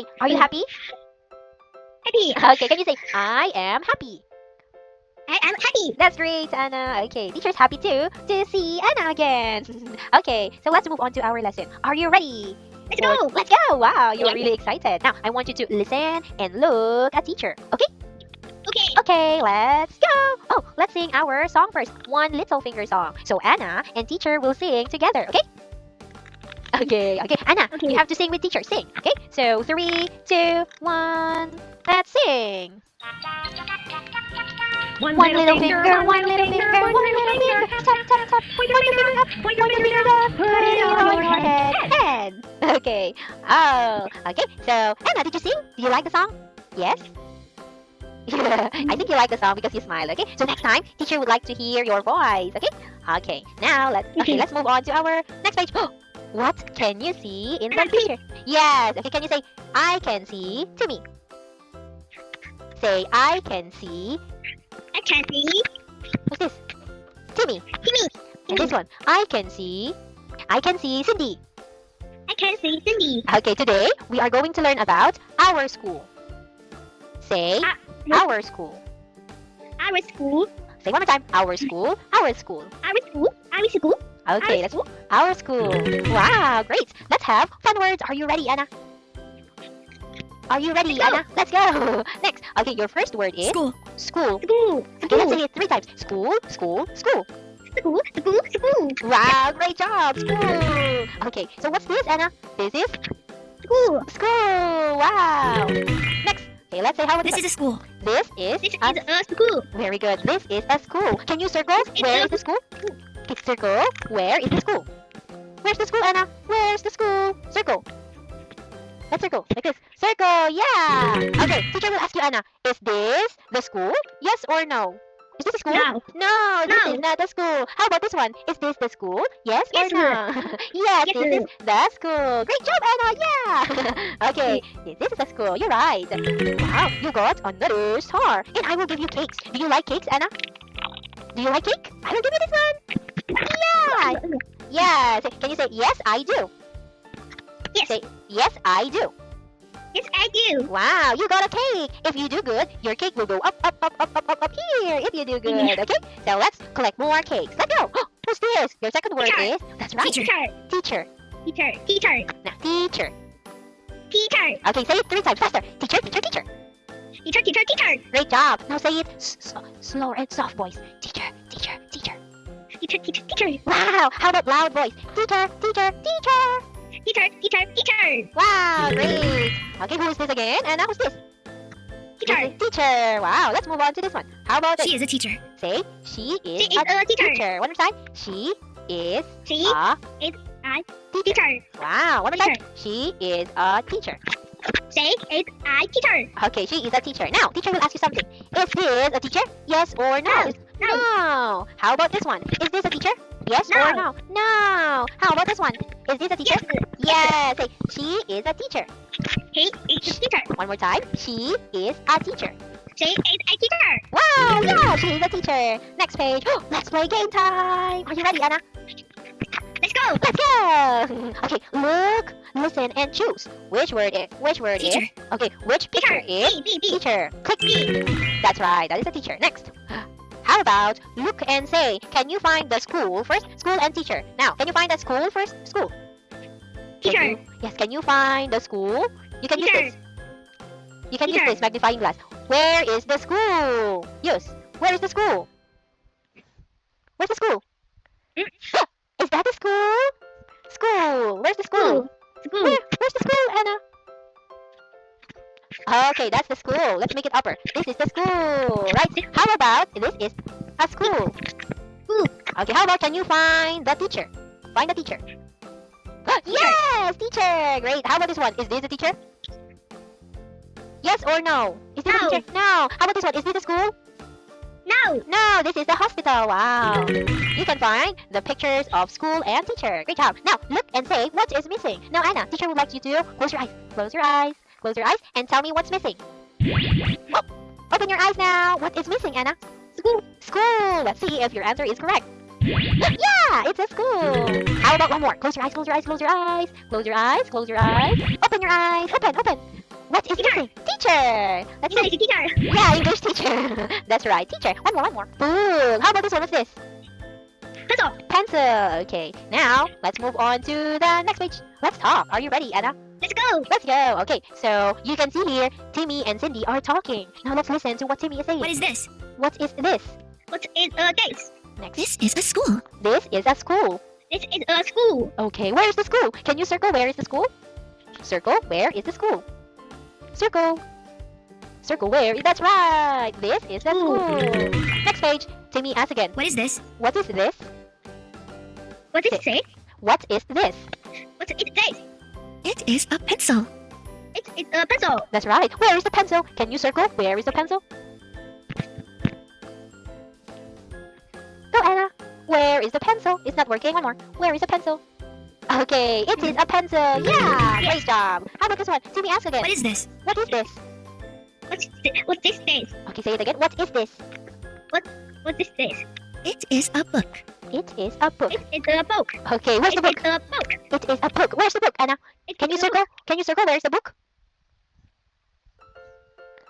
say, are you happy? Happy. Okay, can you say, I am happy? I am happy. That's great, Anna. Okay, teacher's happy too to see Anna again. Okay, so let's move on to our lesson. Are you ready? Let's go. Let's go. Wow, you're Yes. really excited. Now, I want you to listen and look at teacher. Okay? Okay. Okay, let's go. Oh, let's sing our song first. One little finger song. So Anna and teacher will sing together. Okay? Okay. Anna, Okay. you have to sing with teacher. Sing. Okay? So 3, 2, 1. Let's sing. One little finger, one little finger, one little finger. Tap, tap, tap. Point your finger up, point your finger down. Put it on your head. Okay. Oh, okay. So, Anna, did you sing? Do you like the song? Yes? I think you like the song because you smile, okay? So next time, teacher would like to hear your voice, okay? Okay, now let's move on to our next page. What can you see in the picture? Yes, okay, can you say, I can see to me? Say, I can see. I can see. What's this? Timmy. Timmy. And this one, I can see Cindy. I can see Cindy. Okay, today we are going to learn about our school. Say, our school. Our school. Say one more time, our school, our school. Our school. Our school. Okay, let's our school. Wow, great. Let's have fun words. Are you ready, Anna? Are you ready, Let's go. Anna? Let's go. Next. Okay, your first word is School. School. School. Okay, let's say it 3 times. School, school, school. School. School. School. Wow, great job. School. Okay, so what's this, Anna? This is School. school. Wow. Next. Okay, let's say how This is a school. This is This is a school. very good. This is a school. Can you circle? It's Where a- is the school? Okay, circle. Where is the school? Where's the school, Anna? Where's the school? Circle. Let's circle. Like this. Circle. Yeah. Okay, teacher will ask you, Anna, is this the school? Yes or no? Is this a school? No. No, this No. is not the school. How about this one? Is this the school? Yes, Yes, or no? Yes, Yes, this is the school. Great job, Anna. Yeah. Okay, yes, this is the school. You're right. Wow, you got another star. And I will give you cakes. Do you like cakes, Anna? Do you like cake? I will give you this one. Yeah. Yes. Can you say, yes, I do? Yes. Say, yes, I do. Yes, I do. Wow, you got a cake. If you do good, your cake will go up, up, up, up, up, up, up here. If you do good, okay? So let's collect more cakes. Let's go. Who's this? Your second word Teacher. is, that's right, Teacher. teacher. Teacher. Teacher. Now, teacher. Teacher. Okay, say it 3 times faster. Teacher, teacher, teacher. Teacher. Teacher. Teacher. Great job. Now say it slower and soft voice. Teacher, teacher, teacher. Teacher. Teacher. Teacher. Wow, how about loud voice? Teacher, teacher, teacher. Teacher. Teacher. Teacher. Wow, great. Okay, who is this again? And now who's this? Teacher. This is teacher. Wow, let's move on to this one. How about this? She is a teacher. Say, she is She is a teacher. One more time. She is She a is a teacher. Wow, one more time. She is a teacher. She is a teacher. Okay, she is a teacher. Now, teacher will ask you something. Is this a teacher? Yes or no? No. No. How about this one? Is this a teacher? Yes No. or no? No. How about this one? Is this a teacher? Yes. Yes. Say, she is a teacher. He is a teacher. One more time. She is a teacher. She is a teacher. Wow, yeah, she is a teacher. Next page. Let's play game time. Are you ready, Anna? Let's go. Let's go. Okay, look, listen, and choose. Which word is? Teacher. Okay, which picture is B. teacher? Click B. That's right, that is a teacher. Next. How about look and say, can you find the school first? School and teacher. Now, can you find the school first? School. Teacher. Yes, can you find the school? You can use Teacher. this. You can use Teacher. this magnifying glass. Where is the school? Use. Where is the school? Where's the school? Mm. Is that the school? School. Where's the school? School. Where's the school, Anna? Okay, that's the school. Let's make it upper. This is the school, right? How about this is a school? School. Okay, how about can you find the teacher? Find the teacher. Yes, teacher. Great. How about this one? Is this a teacher? Yes or no? Is this a No. teacher? No. How about this one? Is this a school? No. No, this is the hospital. Wow. You can find the pictures of school and teacher. Great job. Now, look and say what is missing. Now, Anna, teacher would like you to close your eyes. Close your eyes. Close your eyes and tell me what's missing. Oh, open your eyes now. What is missing, Anna? School. School. Let's see if your answer is correct. Yeah, it's a school. How about one more? Close your eyes, close your eyes, close your eyes. Close your eyes, close your eyes. Open your eyes. Open, open. What is Teacher. missing? Teacher. Let's see. English teacher. Yeah, English teacher. That's right, teacher. One more. Book. How about this one? What's this? Pencil. Pencil. Okay, now let's move on to the next page. Let's talk. Are you ready, Anna? Let's go. Let's go. Okay, so you can see here, Timmy and Cindy are talking. Now let's listen to what Timmy is saying. What is this? What is this? What is a desk? Next. This is a school. This is a school. This is a school. Okay, where is the school? Can you circle where is the school? Circle, where is the school? Circle. Circle, where? That's right. This is the school. Next page. Timmy asks again. What is this? What is this? What is it? What is this? What is this? It is a pencil. It is a pencil. That's right. Where is the pencil? Can you circle? Where is the pencil? Go, Anna. Where is the pencil? It's not working. One more. Where is the pencil? Okay, it is a pencil. Yeah, great job. How about this one? Timmy asks again. What is this? What is this? What is this? Okay, say it again. What is this? What is this? It is a book. It is a book. It is a book. Okay, where's the It book? is a book. It is a book. Where's the book, Anna? It Can you is a circle? Can you circle? Where's the book?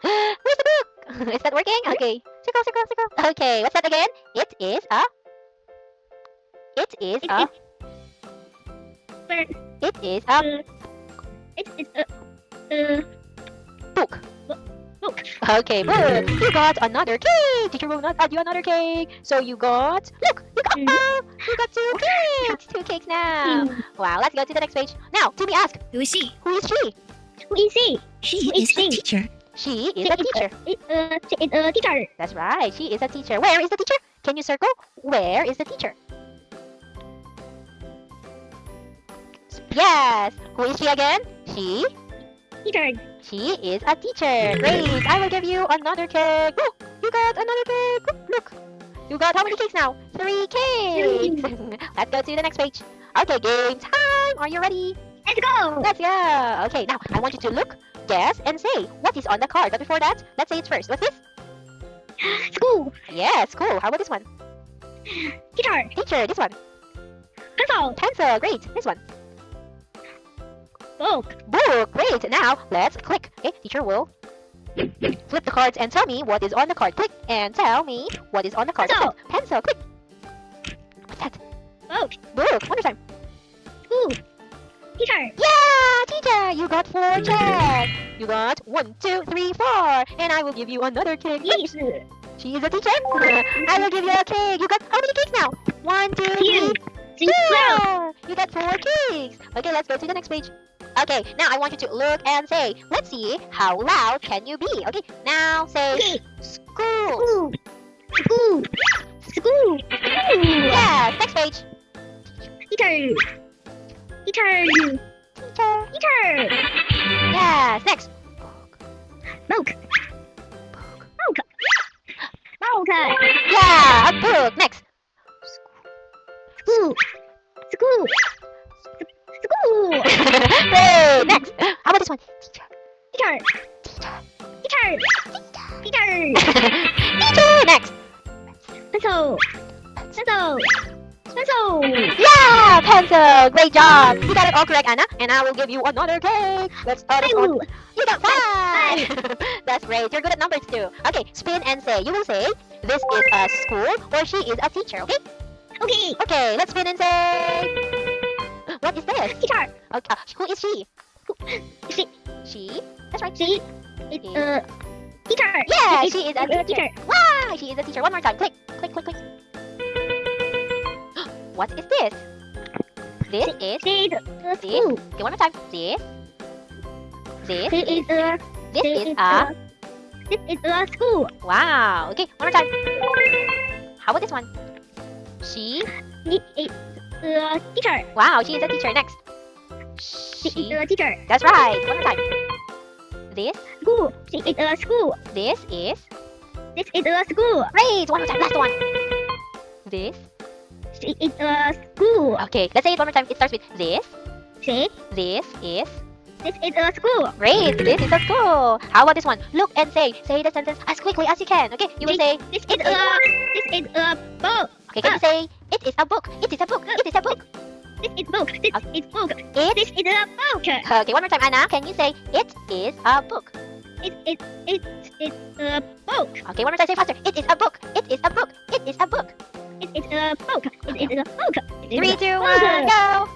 Where's the book? Is that working? Okay. Circle, circle, circle. Okay, what's that again? It is a. It is It a. is- Where? It is a It is a book. book. Okay, book. You got another cake. Teacher will not add you another cake. So you got. Look, you got. Oh, you got two cakes. Two cakes now. Wow. Let's go to the next page. Now, Timmy ask, Who is she? who is she? Who is he? She Who is is a she? teacher. She is a teacher. She is a teacher. That's right. She is a teacher. Where is the teacher? Can you circle? Where is the teacher? Yes. Who is she again? She. Teacher. She is a teacher. Great. I will give you another cake. Oh, you got another cake. Oh, look. You got how many cakes now? 3 cakes. Let's go to the next page. Okay, game time. Are you ready? Let's go. Let's go. Okay, now I want you to look, guess, and say what is on the card. But before that, let's say it first. What's this? School. Yes, cool. How about this one? Teacher. Teacher. This one. Pencil. Pencil. Great. This one. Book. Book. Great. Now let's click. Okay, teacher will flip the cards and tell me what is on the card. Click and tell me what is on the card. Pencil. Pencil. Click. What's that? Book. Book. One more time. School. Teacher. Yeah, teacher. You got 4 checks. You got 1, 2, 3, 4, and I will give you another cake. Yes. She is a teacher. I will give you a cake. You got how many cakes now? 1, 2, 3, 12. 4. You got 4 cakes. Okay, let's go to the next page. Okay, now I want you to look and say, let's see how loud can you be. Okay, now say Okay. school. School. School. School. Yes, next page. Teacher. Teacher. Teacher. Teacher. Yes, next. Book. Book. Book. Yeah, a book. Next. School. School. School. Great, next. How about this one? Teacher. Teacher. Teacher. Teacher. Teacher. Teacher. Next. Pencil. Pencil. Pencil. Yeah, pencil. Great job. You got it all correct, Anna. And I will give you another cake. Let's start it on. Ooh. You got 5. That's great. You're good at numbers too. Okay, spin and say. You will say, this is a school or she is a teacher. Okay? Okay. Okay, let's spin and say. What is this? Teacher. Okay, who is she? She. She? That's right. She is a teacher. Yeah, She she is a teacher. Wow, she is a teacher. One more time. Click, click, click, click. What is this? This is. She is a school. Okay, one more time. This. This. She is a. This is a. This is a school. Wow. Okay, one more time. How about this one? She. She is a teacher. Wow, she is a teacher. Next. She is She. a teacher. That's right. One more time. This. School. She is a school. This is. This is a school. Great. One more time. Last one. This. She is a school. Okay, let's say it one more time. It starts with this. She. This is. This is a school. Great. This is a school. How about this one? Look and say. Say the sentence as quickly as you can. Okay, you will say. This is a. This is a book. Okay, can you say? It is a book. It is a book. It is a book. This is book. This is book. It. This is a book. Okay, one more time, Anna. Can you say it is a book? It's a book. Okay, one more time. Say faster. It is a book. It is a book. It is a book. It is a book. It is a book. It is 3, a 2, book. 1, go.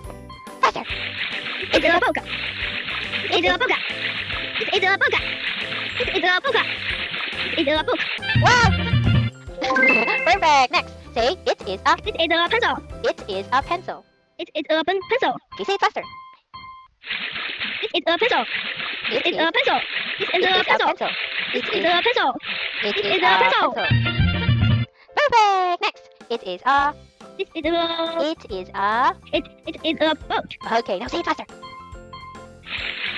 Faster. It's a book. It's a book. It's a book. It's a book. It's a book. Wow. Perfect. Next, say it is a. This is a pencil. It is a pencil. It is a pencil. Okay, say it faster. This is a pencil. It It's is a pencil. This it is is a a pencil. pencil. It It's is a pencil. it it is is a a pencil. pencil. Perfect. Next, it is a. This is a. It is a. It is a boat. Okay, now say it faster.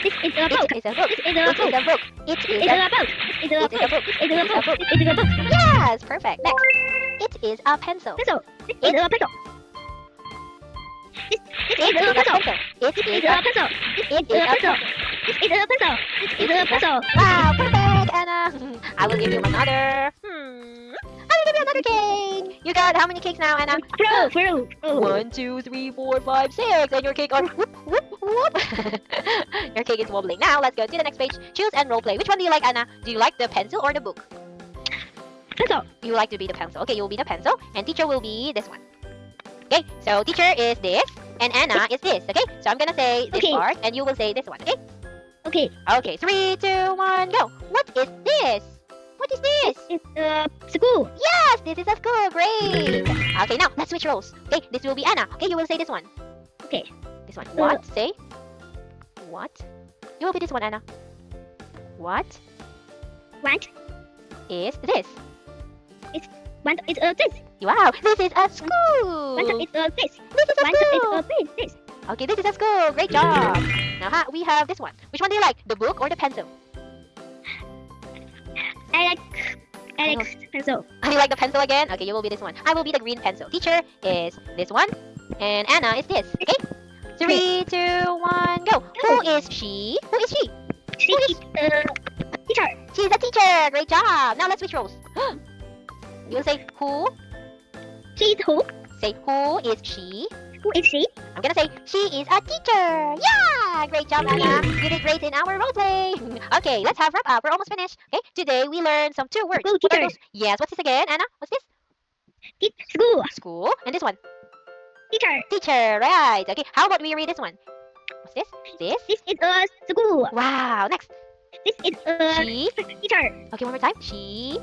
This is a boat. It is a book. This is a It is boat. a book. It is It's a. a boat. It's a It is a boat. book. It's a boat. It's a boat. Yes, perfect. Next, it is a pencil. Pencil. This is a pencil. This It is is a a pencil. pencil. It This is is a. a pencil. It This is is a a pencil. pencil. This is a pencil. This is a pencil. Wow, perfect, Anna. I will give you another. I will give you another cake. You got how many cakes now, Anna? Fruit. 1, 2, 3, 4, 5, 6. And your cake on whoop, whoop, whoop. Your cake is wobbling. Now let's go to the next page. Choose and role play. Which one do you like, Anna? Do you like the pencil or the book? Pencil. You like to be the pencil. Okay, you will be the pencil, and teacher will be this one. Okay, so teacher is this, and Anna is this. Okay, so I'm gonna say this Okay. part, and you will say this one. Okay. Okay. Okay, 3, 2, 1, go. What is this? What is this? It's a school. Yes, this is a school. Great. Okay, now let's switch roles. Okay, this will be Anna. Okay, you will say this one. Okay. This one. What? Say. What? You will be this one, Anna. What What? is this? What is this? Wow, this is a school. What is this? This is a What is school. this? Okay, this is a school. Great job. Now we have this one. Which one do you like? The book or the pencil? I like pencil. You like the pencil again? Okay, you will be this one. I will be the green pencil. Teacher is this one, and Anna is this. Okay. 3, 2, 1, go. Who is she? Who is she? She is a teacher. She's a teacher. Great job. Now let's switch roles. You will say who. She is who? Say who is she. Who is she? I'm gonna say she is a teacher. Yeah, great job, Anna. You did great in our role play. Okay, let's have wrap up. We're almost finished. Okay, today we learned some 2 words. School What are teacher. those? Yes. What's this again, Anna? What's this? School. School. And this one. Teacher. Teacher. Right. Okay. How about we read this one? What's this? This. This is a school. Wow. Next. This is a She. teacher. Okay, one more time. She.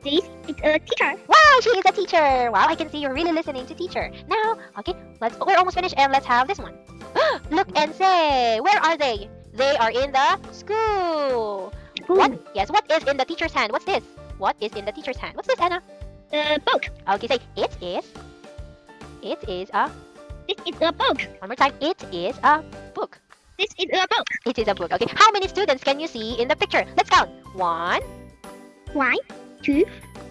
This is a teacher. Wow, she is a teacher. Wow, I can see you're really listening to teacher. Now, okay, we're almost finished and let's have this one. Look and say, where are they? They are in the school. School. What? Yes, what is in the teacher's hand? What's this? What is in the teacher's hand? What's this, Anna? Book. Okay, say it is. It is a. This is a book. One more time. It is a book. This is a book. It is a book. Okay, how many students can you see in the picture? Let's count. 1, 1, 2,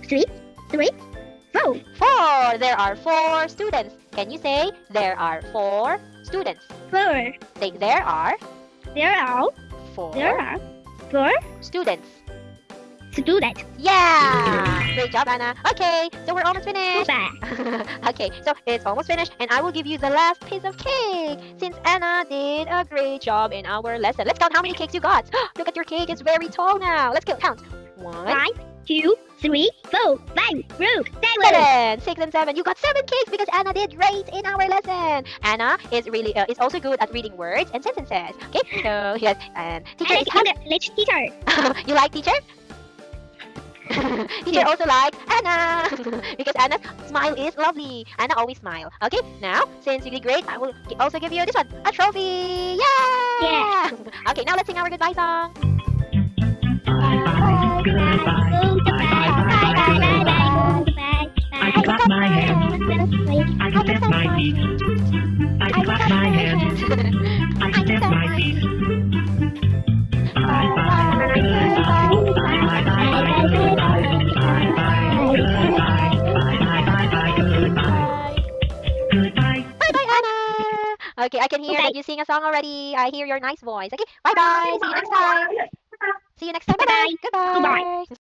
3, 4. 4. There are 4 students. Can you say there are 4 students? 4. Say there are There are 4 4 students. students. Yeah! Great job, Anna. Okay, so we're almost finished. Goodbye. Okay, so it's almost finished, and I will give you the last piece of cake since Anna did a great job in our lesson. Let's count how many cakes you got. Look at your cake; it's very tall now. Let's count. 1, 1, 2, 3, 4, 5, 6, 7. 7, 6, and 7. You got 7 cakes because Anna did great in our lesson. Anna is really is also good at reading words and sentences. Okay, so yes, and teacher I is like English teacher. You like teacher? Teacher also likes Anna because Anna's smile is lovely. Anna always smile. Okay, now since you did great, I will also give you this one, a trophy. Yeah! Yeah. Okay, now let's sing our goodbye song. I can clap my hands. I can stamp my feet. I can clap my hands. I can stamp my feet. Bye bye, goodbye, bye bye, bye, goodbye, bye bye, goodbye. Goodbye. Bye bye, Anna. Okay, I can hear that you sing a song already. I hear your nice voice. Okay, bye bye. See you next time. See you next time. Bye bye. Bye-bye. Goodbye. Goodbye.